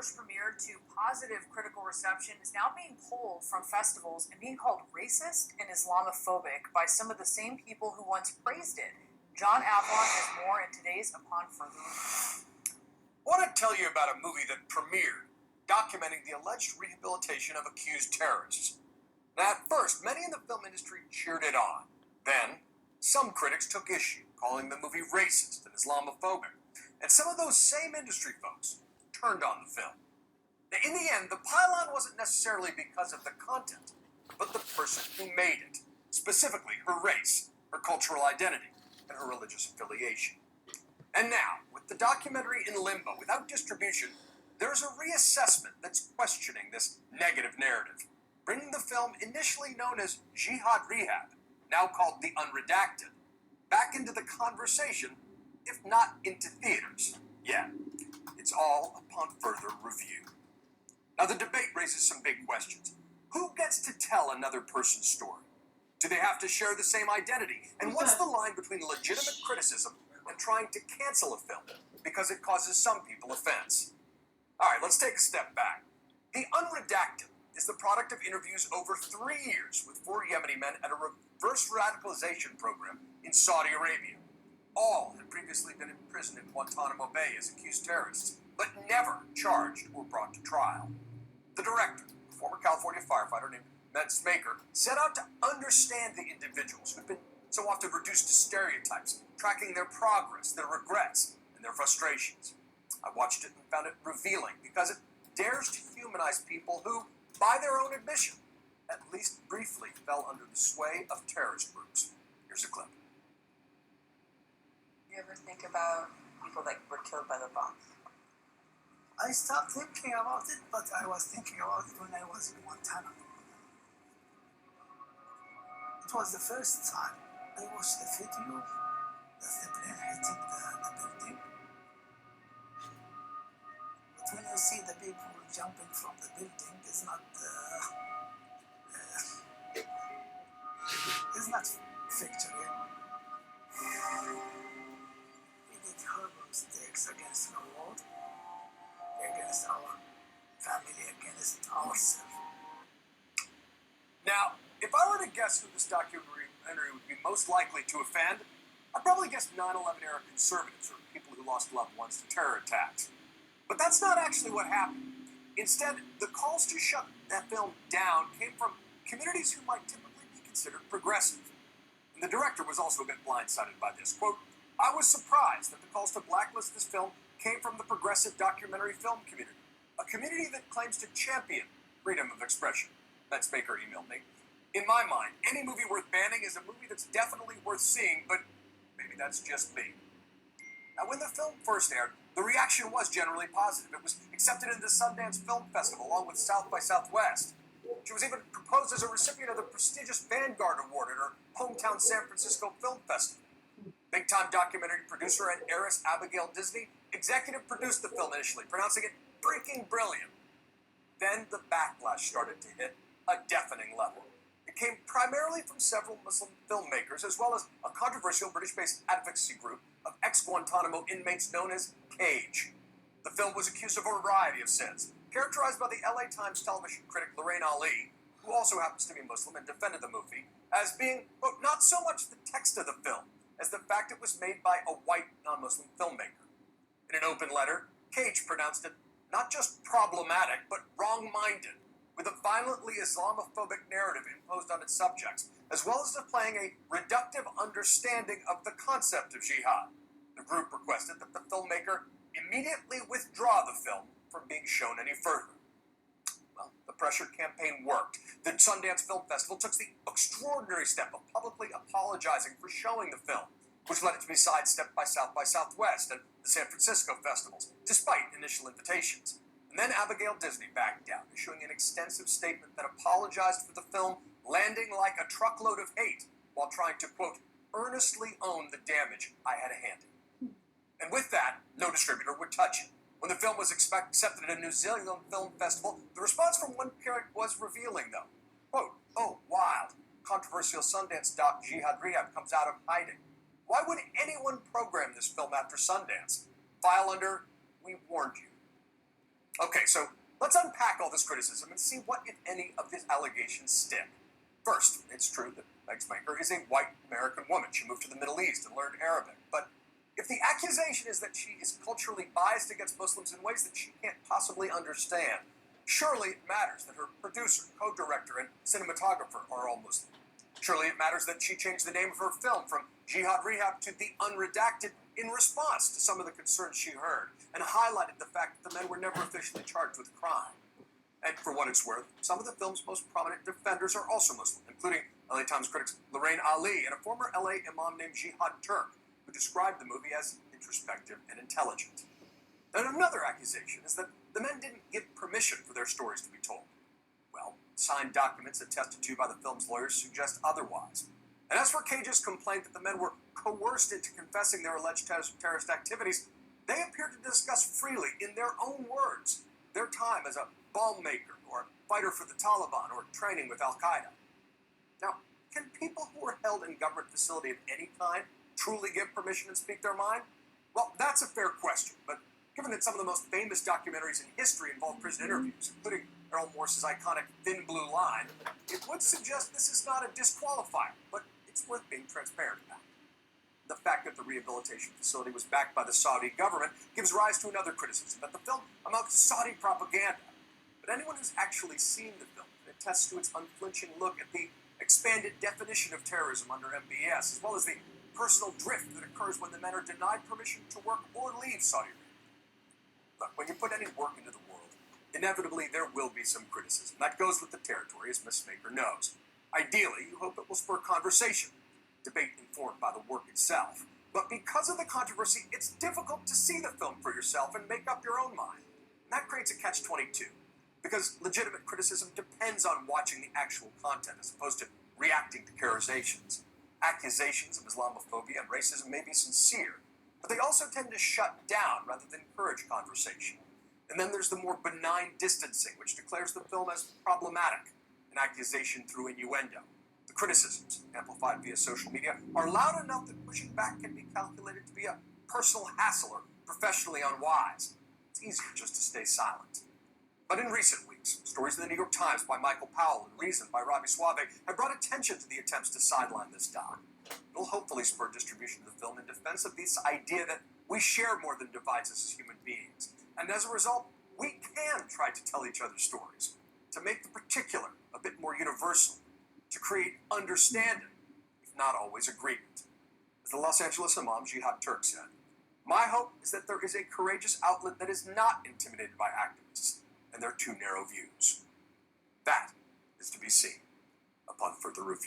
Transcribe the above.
first premiered to positive critical reception, is now being pulled from festivals and being called racist and Islamophobic by some of the same people who once praised it. John Avalon has more in today's Upon Further Review. I want to tell you about a movie that premiered, documenting the alleged rehabilitation of accused terrorists. Now, at first, many in the film industry cheered it on. Then, some critics took issue, calling the movie racist and Islamophobic. And some of those same industry folks turned on the film. Now, in the end, the pile-on wasn't necessarily because of the content, but the person who made it. Specifically, her race, her cultural identity, and her religious affiliation. And now, with the documentary in limbo, without distribution, there's a reassessment that's questioning this negative narrative, bringing the film initially known as Jihad Rehab, now called the UnRedacted, back into the conversation, if not into theaters. Yeah, it's all upon further review. Now, the debate raises some big questions. Who gets to tell another person's story? Do they have to share the same identity? And what's the line between legitimate criticism and trying to cancel a film because it causes some people offense? All right, let's take a step back. The UnRedacted is the product of interviews over 3 years with 4 Yemeni men at a reverse radicalization program in Saudi Arabia. All had previously been imprisoned in Guantanamo Bay as accused terrorists, but never charged or brought to trial. The director, a former California firefighter named Meg Smaker, set out to understand the individuals who'd been so often reduced to stereotypes, tracking their progress, their regrets, and their frustrations. I watched it and found it revealing because it dares to humanize people who, by their own admission, at least briefly fell under the sway of terrorist groups. Here's a clip. You ever think about people that were killed by the bombs? I stopped thinking about it, but I was thinking about it when I was in Guantanamo. It was the first time I watched the video of the plane hitting the building. But when you see the people jumping from the building, it's not victory. We did horrible mistakes against the world, against our family, against ourselves. Now, if I were to guess who this documentary would be most likely to offend, I'd probably guess 9/11 era conservatives or people who lost loved ones to terror attacks. But that's not actually what happened. Instead, the calls to shut that film down came from communities who might typically be considered progressive. And the director was also a bit blindsided by this. Quote, I was surprised that the calls to blacklist this film came from the progressive documentary film community, a community that claims to champion freedom of expression. Meg Smaker emailed me. In my mind, any movie worth banning is a movie that's definitely worth seeing, but maybe that's just me. Now, when the film first aired, the reaction was generally positive. It was accepted into the Sundance Film Festival, along with South by Southwest. She was even proposed as a recipient of the prestigious Vanguard Award at her hometown San Francisco Film Festival. Big-time documentary producer and heiress Abigail Disney executive produced the film initially, pronouncing it freaking brilliant. Then the backlash started to hit a deafening level. It came primarily from several Muslim filmmakers, as well as a controversial British-based advocacy group of ex-Guantanamo inmates known as CAGE. The film was accused of a variety of sins, characterized by the LA Times television critic Lorraine Ali, who also happens to be Muslim and defended the movie, as being, quote, not so much the text of the film, as the fact it was made by a white non-Muslim filmmaker. In an open letter, CAGE pronounced it not just problematic, but wrong-minded, with a violently Islamophobic narrative imposed on its subjects, as well as displaying a reductive understanding of the concept of jihad. The group requested that the filmmaker immediately withdraw the film from being shown any further. Well, the pressure campaign worked. The Sundance Film Festival took the extraordinary step of publicly apologizing for showing the film, which led it to be sidestepped by South by Southwest and the San Francisco festivals, despite initial invitations. And then Abigail Disney backed down, issuing an extensive statement that apologized for the film landing like a truckload of hate while trying to, quote, earnestly own the damage I had a hand in. And with that, no distributor would touch it. When the film was accepted at a New Zealand Film Festival, the response from one parent was revealing, though. Quote, oh, wild. Controversial Sundance doc Jihad Rehab comes out of hiding. Why would anyone program this film after Sundance? File under, we warned you. Okay, so let's unpack all this criticism and see what, if any, of these allegations stick. First, it's true that Meg Smaker is a white American woman. She moved to the Middle East and learned Arabic. But if the accusation is that she is culturally biased against Muslims in ways that she can't possibly understand, surely it matters that her producer, co-director, and cinematographer are all Muslim. Surely it matters that she changed the name of her film from Jihad Rehab to The UnRedacted in response to some of the concerns she heard, and highlighted the fact that the men were never officially charged with crime. And for what it's worth, some of the film's most prominent defenders are also Muslim, including LA Times critics Lorraine Ali and a former LA imam named Jihad Turk, who described the movie as introspective and intelligent. And another accusation is that the men didn't give permission for their stories to be told. Well, signed documents attested to by the film's lawyers suggest otherwise. And as for Cage's complaint that the men were coerced into confessing their alleged terrorist activities, they appear to discuss freely, in their own words, their time as a bomb maker, or fighter for the Taliban, or training with Al-Qaeda. Now, can people who are held in government facility of any kind truly give permission and speak their mind? Well, that's a fair question, but given that some of the most famous documentaries in history involve prison interviews, including Errol Morse's iconic Thin Blue Line, it would suggest this is not a disqualifier, but it's worth being transparent about. The fact that the rehabilitation facility was backed by the Saudi government gives rise to another criticism, that the film amounts to Saudi propaganda. But anyone who's actually seen the film can attest to its unflinching look at the expanded definition of terrorism under MBS, as well as the personal drift that occurs when the men are denied permission to work or leave Saudi Arabia. Look, when you put any work into the world, inevitably there will be some criticism. That goes with the territory, as Ms. Smaker knows. Ideally, you hope it will spur conversation, debate informed by the work itself. But because of the controversy, it's difficult to see the film for yourself and make up your own mind. And that creates a catch-22. Because legitimate criticism depends on watching the actual content as opposed to reacting to accusations. Accusations of Islamophobia and racism may be sincere, but they also tend to shut down rather than encourage conversation. And then there's the more benign distancing, which declares the film as problematic, an accusation through innuendo. The criticisms, amplified via social media, are loud enough that pushing back can be calculated to be a personal hassle or professionally unwise. It's easier just to stay silent. But in recent weeks, stories in the New York Times by Michael Powell and Reason by Robbie Suave have brought attention to the attempts to sideline this doc. It'll hopefully spur distribution of the film in defense of this idea that we share more than divides us as human beings. And as a result, we can try to tell each other stories, to make the particular a bit more universal, to create understanding, if not always agreement. As the Los Angeles imam Jihad Turk said, "My hope is that there is a courageous outlet that is not intimidated by activists and their too narrow views." That is to be seen upon further review.